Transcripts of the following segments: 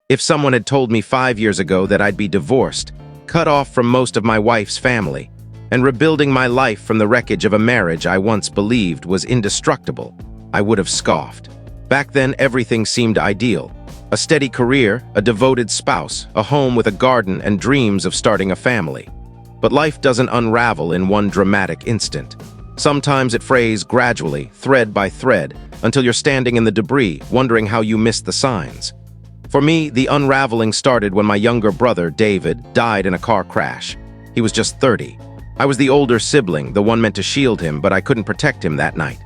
If someone had told me 5 years ago that I'd be divorced, cut off from most of my wife's family, and rebuilding my life from the wreckage of a marriage I once believed was indestructible, I would have scoffed. Back then, everything seemed ideal. A steady career, a devoted spouse, a home with a garden, and dreams of starting a family. But life doesn't unravel in one dramatic instant. Sometimes it frays gradually, thread by thread, until you're standing in the debris, wondering how you missed the signs. For me, the unraveling started when my younger brother, David, died in a car crash. He was just 30. I was the older sibling, the one meant to shield him, but I couldn't protect him that night.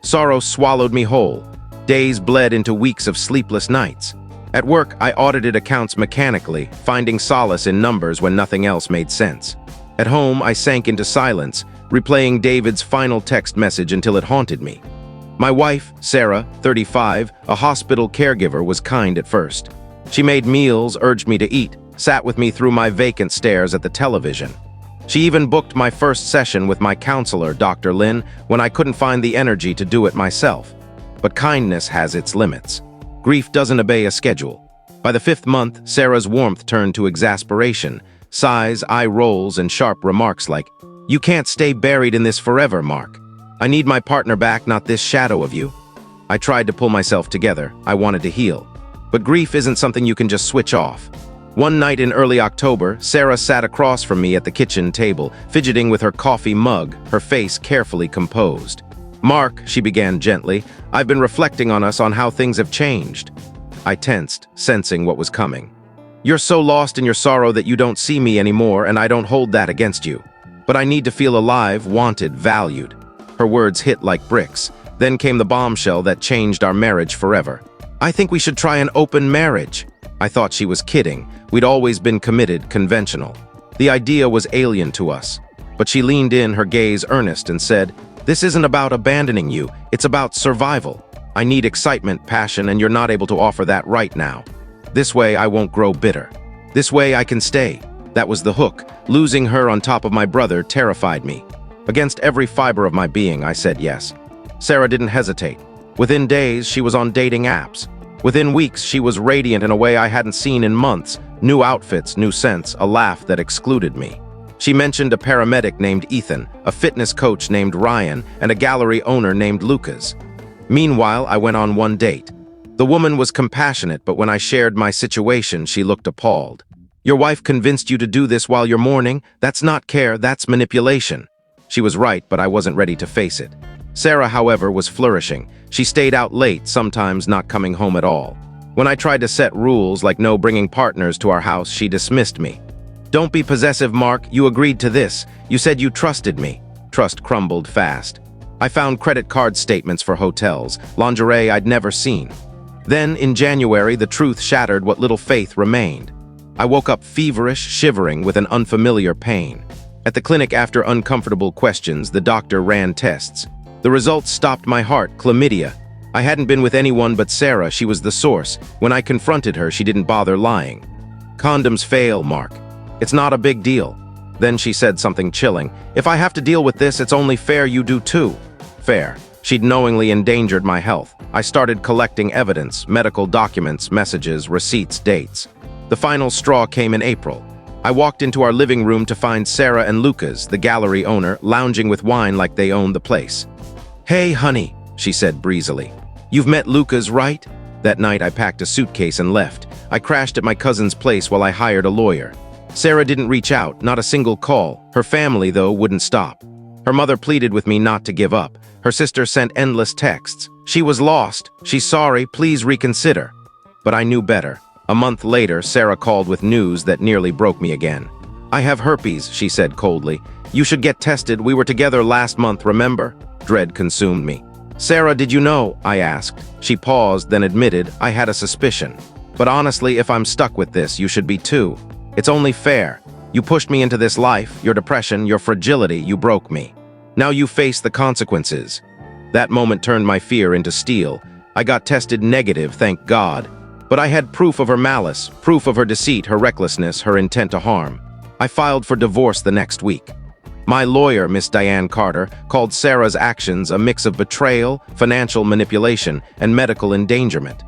Sorrow swallowed me whole. Days bled into weeks of sleepless nights. At work, I audited accounts mechanically, finding solace in numbers when nothing else made sense. At home, I sank into silence, replaying David's final text message until it haunted me. My wife, Sarah, 35, a hospital caregiver, was kind at first. She made meals, urged me to eat, sat with me through my vacant stares at the television. She even booked my first session with my counselor, Dr. Lin, when I couldn't find the energy to do it myself. But kindness has its limits. Grief doesn't obey a schedule. By the 5th month, Sarah's warmth turned to exasperation, sighs, eye rolls, and sharp remarks like, "You can't stay buried in this forever, Mark. I need my partner back, not this shadow of you." I tried to pull myself together. I wanted to heal. But grief isn't something you can just switch off. One night in early October, Sarah sat across from me at the kitchen table, fidgeting with her coffee mug, her face carefully composed. "Mark," she began gently, "I've been reflecting on us, on how things have changed." I tensed, sensing what was coming. "You're so lost in your sorrow that you don't see me anymore, and I don't hold that against you. But I need to feel alive, wanted, valued." Her words hit like bricks. Then came the bombshell that changed our marriage forever. "I think we should try an open marriage." I thought she was kidding. We'd always been committed, conventional. The idea was alien to us. But she leaned in, her gaze earnest, and said, "This isn't about abandoning you. It's about survival. I need excitement, passion, and you're not able to offer that right now. This way I won't grow bitter. This way I can stay." That was the hook. Losing her on top of my brother terrified me. Against every fiber of my being, I said yes. Sarah didn't hesitate. Within days, she was on dating apps. Within weeks, she was radiant in a way I hadn't seen in months. New outfits, new scents, a laugh that excluded me. She mentioned a paramedic named Ethan, a fitness coach named Ryan, and a gallery owner named Lucas. Meanwhile, I went on one date. The woman was compassionate, but when I shared my situation, she looked appalled. "Your wife convinced you to do this while you're mourning? That's not care, that's manipulation." She was right, but I wasn't ready to face it. Sarah, however, was flourishing. She stayed out late, sometimes not coming home at all. When I tried to set rules like no bringing partners to our house, she dismissed me. "Don't be possessive, Mark. You agreed to this. You said you trusted me." Trust crumbled fast. I found credit card statements for hotels, lingerie I'd never seen. Then, in January, the truth shattered what little faith remained. I woke up feverish, shivering with an unfamiliar pain. At the clinic, after uncomfortable questions, the doctor ran tests. The results stopped my heart. Chlamydia. I hadn't been with anyone but Sarah. She was the source. When I confronted her, she didn't bother lying. "Condoms fail, Mark. It's not a big deal." Then she said something chilling. "If I have to deal with this, it's only fair you do too." Fair. She'd knowingly endangered my health. I started collecting evidence, medical documents, messages, receipts, dates. The final straw came in April. I walked into our living room to find Sarah and Lucas, the gallery owner, lounging with wine like they owned the place. "Hey, honey," she said breezily. "You've met Lucas, right?" That night I packed a suitcase and left. I crashed at my cousin's place while I hired a lawyer. Sarah didn't reach out, not a single call. Her family, though, wouldn't stop. Her mother pleaded with me not to give up. Her sister sent endless texts. She was lost. She's sorry, please reconsider. But I knew better. A month later, Sarah called with news that nearly broke me again. "I have herpes," she said coldly. "You should get tested. We were together last month, remember?" Dread consumed me. "Sarah, did you know?" I asked. She paused, then admitted, "I had a suspicion. But honestly, if I'm stuck with this, you should be too. It's only fair. You pushed me into this life, your depression, your fragility, you broke me. Now you face the consequences." That moment turned my fear into steel. I got tested negative, thank God. But I had proof of her malice, proof of her deceit, her recklessness, her intent to harm. I filed for divorce the next week. My lawyer, Miss Diane Carter, called Sarah's actions a mix of betrayal, financial manipulation, and medical endangerment.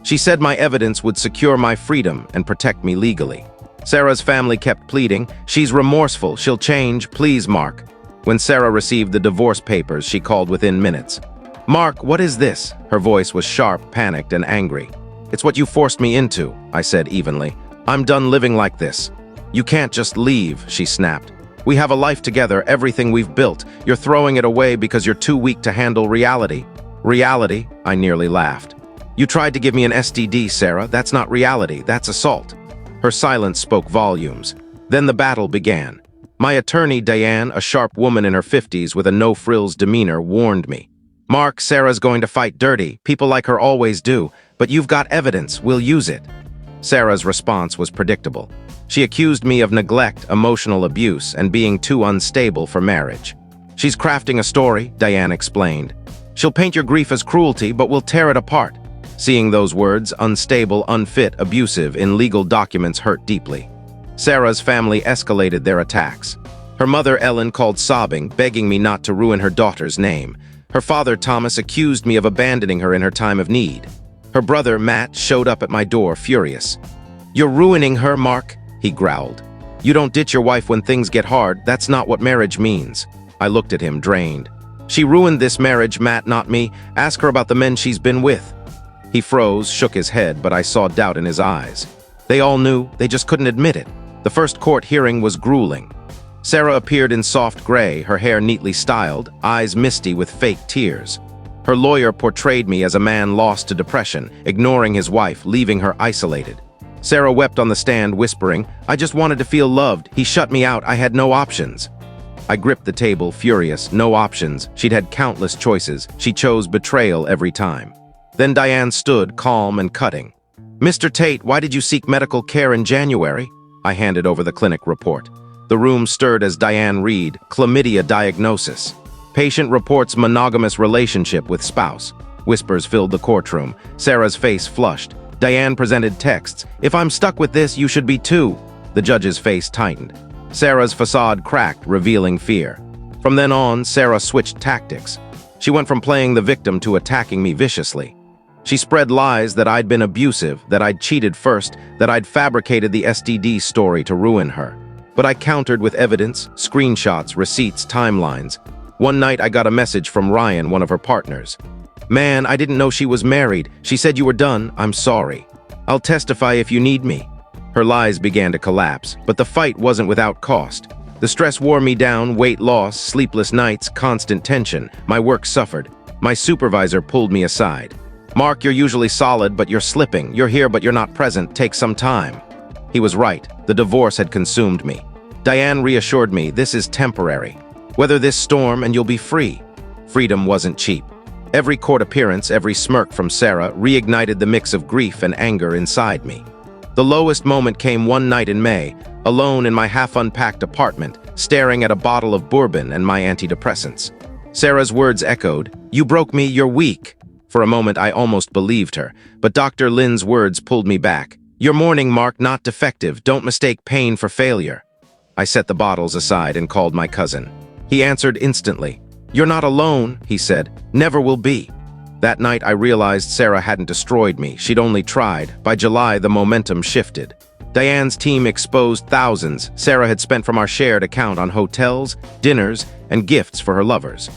She said my evidence would secure my freedom and protect me legally. Sarah's family kept pleading, "She's remorseful, she'll change, please, Mark." When Sarah received the divorce papers, she called within minutes. "Mark, what is this?" Her voice was sharp, panicked, and angry. "It's what you forced me into," I said evenly. "I'm done living like this." "You can't just leave," she snapped. "We have a life together, everything we've built. You're throwing it away because you're too weak to handle reality." "Reality?" I nearly laughed. "You tried to give me an STD, Sarah. That's not reality, that's assault." Her silence spoke volumes. Then the battle began. My attorney, Diane, a sharp woman in her 50s with a no-frills demeanor, warned me. "Mark, Sarah's going to fight dirty. People like her always do. But you've got evidence. We'll use it." Sarah's response was predictable. She accused me of neglect, emotional abuse, and being too unstable for marriage. "She's crafting a story," Diane explained. "She'll paint your grief as cruelty, but we'll tear it apart." Seeing those words, unstable, unfit, abusive, in legal documents hurt deeply. Sarah's family escalated their attacks. Her mother, Ellen, called sobbing, begging me not to ruin her daughter's name. Her father, Thomas, accused me of abandoning her in her time of need. Her brother, Matt, showed up at my door, furious. "You're ruining her, Mark," he growled. "You don't ditch your wife when things get hard. That's not what marriage means." I looked at him, drained. "She ruined this marriage, Matt, not me. Ask her about the men she's been with." He froze, shook his head, but I saw doubt in his eyes. They all knew, they just couldn't admit it. The first court hearing was grueling. Sarah appeared in soft gray, her hair neatly styled, eyes misty with fake tears. Her lawyer portrayed me as a man lost to depression, ignoring his wife, leaving her isolated. Sarah wept on the stand, whispering, "I just wanted to feel loved. He shut me out. I had no options." I gripped the table, furious. No options. She'd had countless choices. She chose betrayal every time. Then Diane stood, calm and cutting. "Mr. Tate, why did you seek medical care in January?" I handed over the clinic report. The room stirred as Diane read, "Chlamydia diagnosis. Patient reports monogamous relationship with spouse." Whispers filled the courtroom. Sarah's face flushed. Diane presented texts. "If I'm stuck with this, you should be too." The judge's face tightened. Sarah's facade cracked, revealing fear. From then on, Sarah switched tactics. She went from playing the victim to attacking me viciously. She spread lies that I'd been abusive, that I'd cheated first, that I'd fabricated the STD story to ruin her. But I countered with evidence, screenshots, receipts, timelines. One night I got a message from Ryan, one of her partners. "Man, I didn't know she was married. She said you were done. I'm sorry. I'll testify if you need me." Her lies began to collapse, but the fight wasn't without cost. The stress wore me down, weight loss, sleepless nights, constant tension. My work suffered. My supervisor pulled me aside. "Mark, you're usually solid, but you're slipping. You're here, but you're not present. Take some time." He was right. The divorce had consumed me. Diane reassured me, "This is temporary. Weather this storm and you'll be free." Freedom wasn't cheap. Every court appearance, every smirk from Sarah reignited the mix of grief and anger inside me. The lowest moment came one night in May, alone in my half-unpacked apartment, staring at a bottle of bourbon and my antidepressants. Sarah's words echoed, "You broke me, you're weak." For a moment, I almost believed her, but Dr. Lynn's words pulled me back. "You're mourning, Mark, not defective. Don't mistake pain for failure." I set the bottles aside and called my cousin. He answered instantly. "You're not alone," he said. "Never will be." That night, I realized Sarah hadn't destroyed me. She'd only tried. By July, the momentum shifted. Diane's team exposed thousands Sarah had spent from our shared account on hotels, dinners, and gifts for her lovers.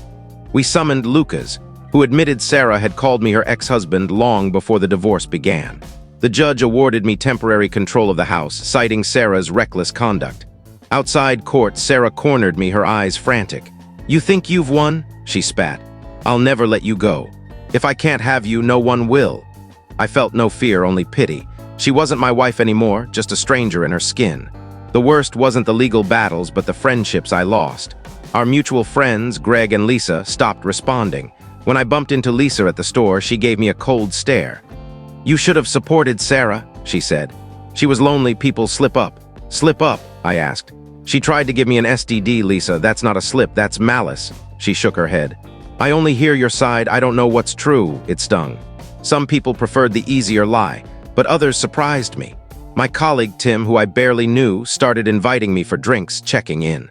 We summoned Lucas, who admitted Sarah had called me her ex-husband long before the divorce began. The judge awarded me temporary control of the house, citing Sarah's reckless conduct. Outside court, Sarah cornered me, her eyes frantic. "You think you've won?" she spat. "I'll never let you go. If I can't have you, no one will." I felt no fear, only pity. She wasn't my wife anymore, just a stranger in her skin. The worst wasn't the legal battles, but the friendships I lost. Our mutual friends, Greg and Lisa, stopped responding. When I bumped into Lisa at the store, she gave me a cold stare. "You should have supported Sarah," she said. "She was lonely. People slip up." "Slip up?" I asked. "She tried to give me an STD, Lisa. That's not a slip, that's malice." She shook her head. "I only hear your side. I don't know what's true." It stung. Some people preferred the easier lie, but others surprised me. My colleague Tim, who I barely knew, started inviting me for drinks, checking in.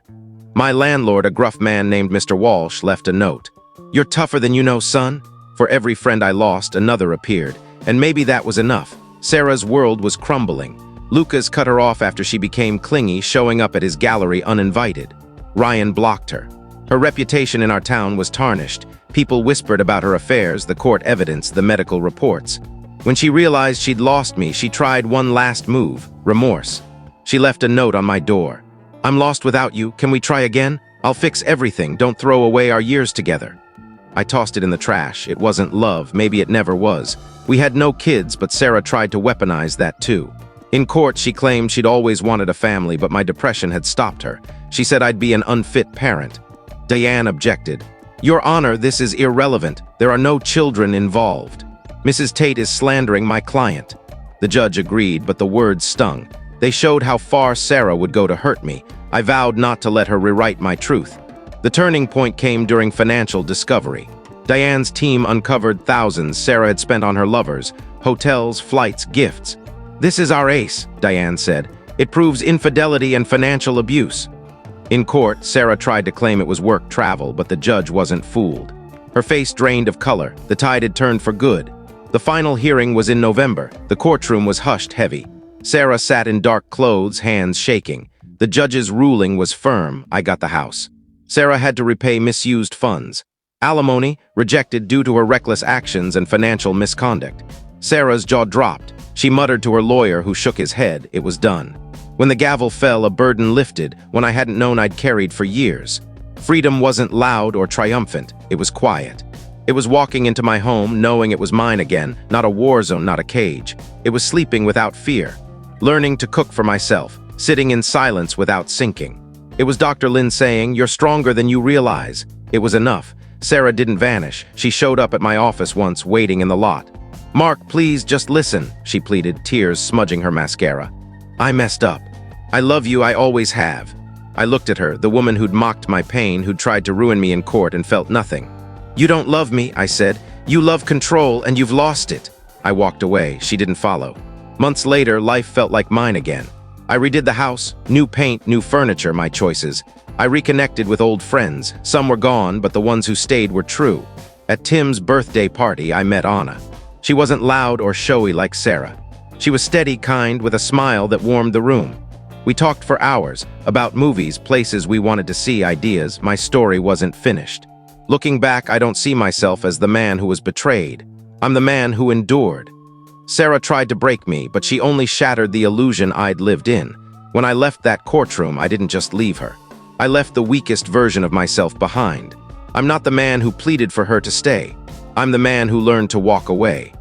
My landlord, a gruff man named Mr. Walsh, left a note. "You're tougher than you know, son." For every friend I lost, another appeared. And maybe that was enough. Sarah's world was crumbling. Lucas cut her off after she became clingy, showing up at his gallery uninvited. Ryan blocked her. Her reputation in our town was tarnished. People whispered about her affairs, the court evidence, the medical reports. When she realized she'd lost me, she tried one last move: remorse. She left a note on my door. "I'm lost without you. Can we try again? I'll fix everything. Don't throw away our years together." I tossed it in the trash. It wasn't love. Maybe it never was. We had no kids, but Sarah tried to weaponize that too. In court, she claimed she'd always wanted a family, but my depression had stopped her. She said I'd be an unfit parent. Diane objected. "Your Honor, this is irrelevant. There are no children involved. Mrs. Tate is slandering my client." The judge agreed, but the words stung. They showed how far Sarah would go to hurt me. I vowed not to let her rewrite my truth. The turning point came during financial discovery. Diane's team uncovered thousands Sarah had spent on her lovers, hotels, flights, gifts. "This is our ace," Diane said. "It proves infidelity and financial abuse." In court, Sarah tried to claim it was work travel, but the judge wasn't fooled. Her face drained of color. The tide had turned for good. The final hearing was in November. The courtroom was hushed heavy. Sarah sat in dark clothes, hands shaking. The judge's ruling was firm. I got the house. Sarah had to repay misused funds. Alimony, rejected due to her reckless actions and financial misconduct. Sarah's jaw dropped. She muttered to her lawyer, who shook his head. It was done. When the gavel fell, a burden lifted, one I hadn't known I'd carried for years. Freedom wasn't loud or triumphant. It was quiet. It was walking into my home, knowing it was mine again, not a war zone, not a cage. It was sleeping without fear, learning to cook for myself, sitting in silence without sinking. It was Dr. Lin saying, "You're stronger than you realize." It was enough. Sarah didn't vanish. She showed up at my office once, waiting in the lot. "Mark, please, just listen," she pleaded, tears smudging her mascara. "I messed up. I love you, I always have." I looked at her, the woman who'd mocked my pain, who'd tried to ruin me in court and felt nothing. "You don't love me," I said. "You love control, and you've lost it." I walked away. She didn't follow. Months later, life felt like mine again. I redid the house, new paint, new furniture, my choices. I reconnected with old friends. Some were gone, but the ones who stayed were true. At Tim's birthday party, I met Anna. She wasn't loud or showy like Sarah. She was steady, kind, with a smile that warmed the room. We talked for hours, about movies, places we wanted to see, ideas. My story wasn't finished. Looking back, I don't see myself as the man who was betrayed. I'm the man who endured. Sarah tried to break me, but she only shattered the illusion I'd lived in. When I left that courtroom, I didn't just leave her. I left the weakest version of myself behind. I'm not the man who pleaded for her to stay. I'm the man who learned to walk away.